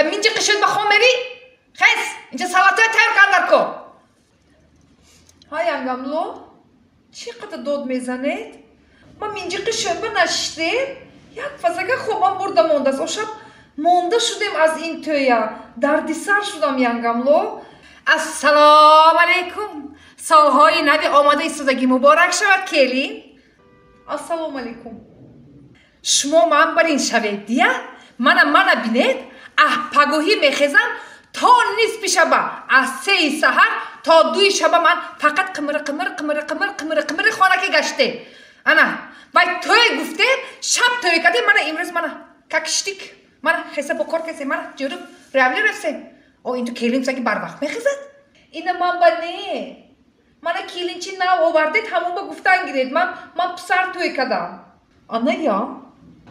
minci qishid ba khomeri khas inja salatay tayyor kardar ko. Hay yangamlo چقدر داد میزنید؟ من minci qishid ba nashidem yak fazaga khobam burda mondas o shab monda shudem az in to'ya dardisar shudam yangamlo. Assalomu alaykum. Solhoyi nabi omada istodagi muborak shavad keling. Assalomu alaykum. Shmo man barin shaved ya mana bined pagahi mekhezam ta nisfi shaba az 3 sahar ta 2 shaba man faqat qimir xonaga gashte ana vay to'y gufte shab to'y kade mana imroz mana kakishtik mana hesab kor kese mana jurib ravli rasem o into kelinchagi barvaqt mekhezad ina man bane mana kelinchi nav ovarded hamon ba guftan gired man pisar to'y kadam ana ya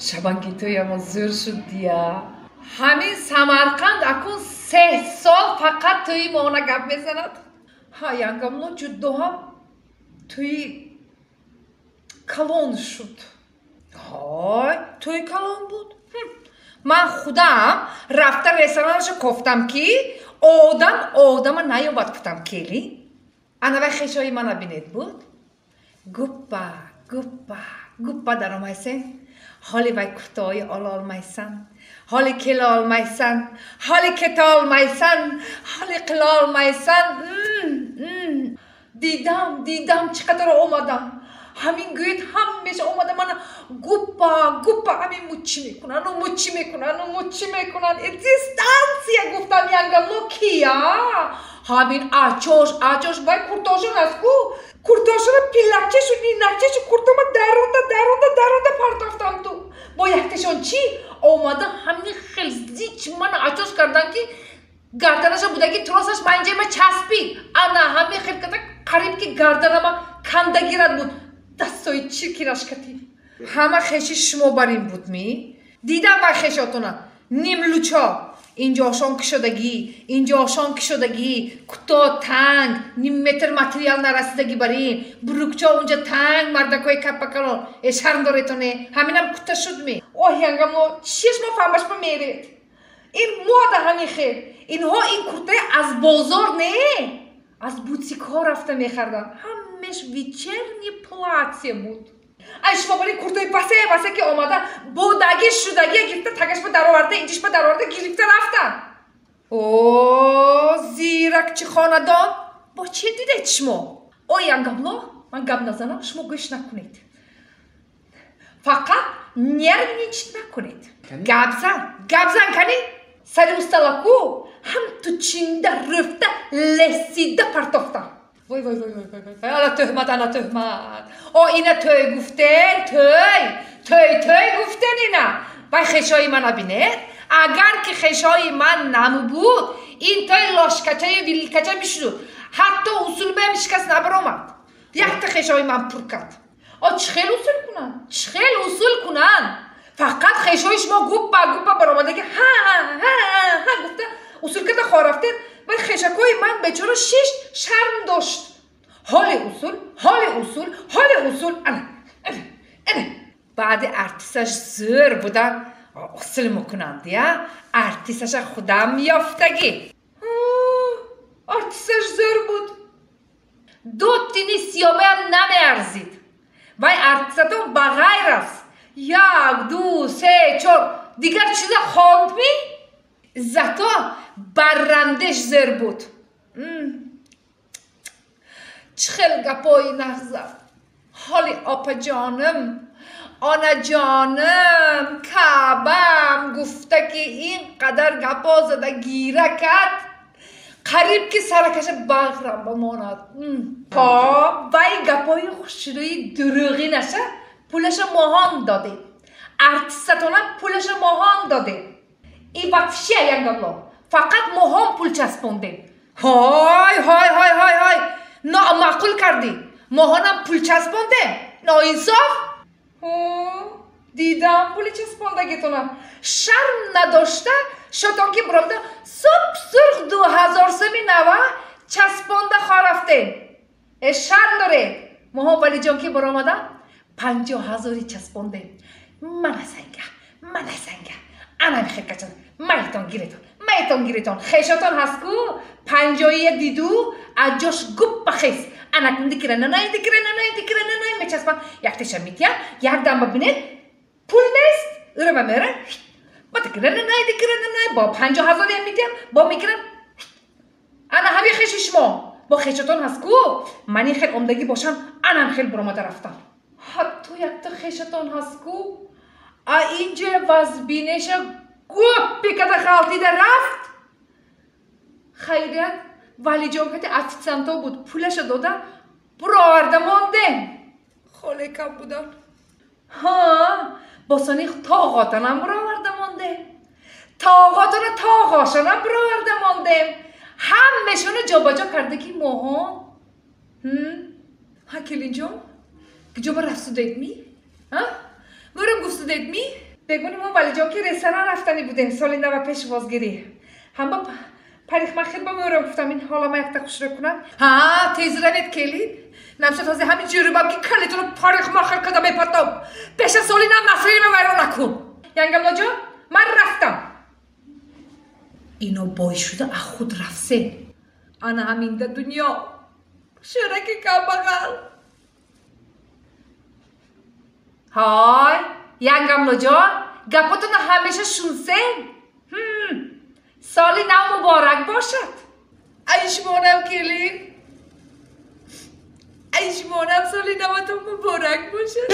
shabangi to'yam zo'r shud ya hamin Samarqand akun 3 sol faqat to'yim ona gap mesanad ha yangamlo juddo ham to'y kalon shud hay to'y kalon bud man xudam rafta restoranasho goftam ki odam nayobat kutam keli ana va kheshoyi mana bined bud guppa daromaysen holi vay kurtoyi ololmaysan holi kelolmaysan holi ketolmaysan holi qilolmaysan didam chiqadar omadam hamin go'yt hamisha omada mana guppa hamin muchchi mekunan distansiya guftam yangamlo kiya hamin achosh vay kurtoshonasku kurtoshona pillakcheshu ninakcheshu kurtoma daronda partoftam tu bo yakteshon chi omada hamin khilzich mana achosh kardan ki gardanasha budagi trosash manjema chaspi ana hamin khilkata qarib ki gardanama kanda girad bud dastoy chirkirashkati hama kheshi shmo barin budmi didam va kheshotona nimlucho اینجا آشان کشودگی کوتاه تنگ نیم متر ماتریال نرسیدگی برین بروکچا اونجا تنگ مردکای کپکالون اشارم داره تونه همینم کوتاه شد می اوه ینگمو چیش ما فهمش با میرید این مودا همین خیر اینها این کرته از بازار نه از بوتیک ها رفته میخردن همش ویچرنی پلاتیه بود ای شما برای کرتای بسه که آمده بودگی شدگی گرفته تگش به در آورده اینجش به در آورده گرفته رفتن اوه زیرک چی خاندان با چه دیدید شما او ینگملا من گم نزنم شما گوش نکنید فقط نرنیچ نکنید گبزن کنی سری استلاکو هم تو چینده رفته لسیده پرتافته وای ana töhmet o ina töy guften töy guften ina vay kheshoyi mana bined agar ki kheshoyi man namubud in töy loshkachaye vilkacha mishud hatto usul bem shikast nabaromad yakta kheshoyi man pur kard o chkhel usul kunan faqat kheshoyi shmo guppa baromadagi ha gufta usul kada khorafte vay kheshakoyi man bechora shish sharm dosht حال اصول انا بعد ارتیسش زور بودن اصل میکنند یا ارتیسش خودم یافتگی ارتیسش زور بود 2 تینی سیامه هم نمیارزید وای ارتیساتو بغیر است 1 2 3 4 دیگر چیز خواند می زتا برندش زور بود چخل گپایی نغزم حالی آپا جانم آنا جانم کعبم گفته که این قدر گپا زده گیره کد قریب که سرکش بغرم بماند وای گپای خوشروی دروغی نشه پولش ماهان داده ارتیستانه پولش ماهان داده این وفشه ینگملا فقط ماهان پول چسبونده های معقول کردی ماهانم پول چسبونده ناانصاف دیدم پول چسبوندگیتونم شرم نداشته شدان که برامده سرخ 2000 سمی نوه چسبونده خرافته شرم داره ماها ولی جان که برامده 50,000 چسبونده من سنگه انا خیلی کچن مایتون گیریتون خیشتون هست کو پنجایی دیدو اجاش گوب بخیس انا کن دیکره ننای میچسبم یک تیشه میتیم یک دم ببینید پول نیست رو بمیره با دیکره ننای با 50,000 میتیم با میگیرن انا همی خیشش ما با خیشتون هست کو منی خیلی عمدگی باشم انا خیلی برامده رفتم حتی یک تا خیشتون هست کو اینجا وزبینش گوپی که خالتی در رفت خیلیت ولی جاکت افیسانتا بود پولش دادن برآورده مانده خاله کم بودن ها باسانی تاقاتنم برآورده مانده تاقاشنم برآورده مانده همشون جا با جا کرده که ماها ها کلین جان که جا با رفت دید می ها برم گفت دید می بگونی ما ولی جا که رستوران رفتنی بودیم سالی 90 پیش وازگیری هم با پریخ مخیر با میورم گفتم این حالا ما یک تا خوش رو کنم ها تیز روید کلید نمشه تازه همین جوری بام که کلیتون رو پریخ مخیر کدام میپتم پیش سالی نم نفری میورم نکن ینگم جا من رفتم اینو بای شده از خود رفته انا همین در دنیا شرکی کم بغل های ینگم جان گپاتون همیشه شونسه سالی نو مبارک باشد ایشمونم کلین ایشمونم سالی نوتون مبارک باشد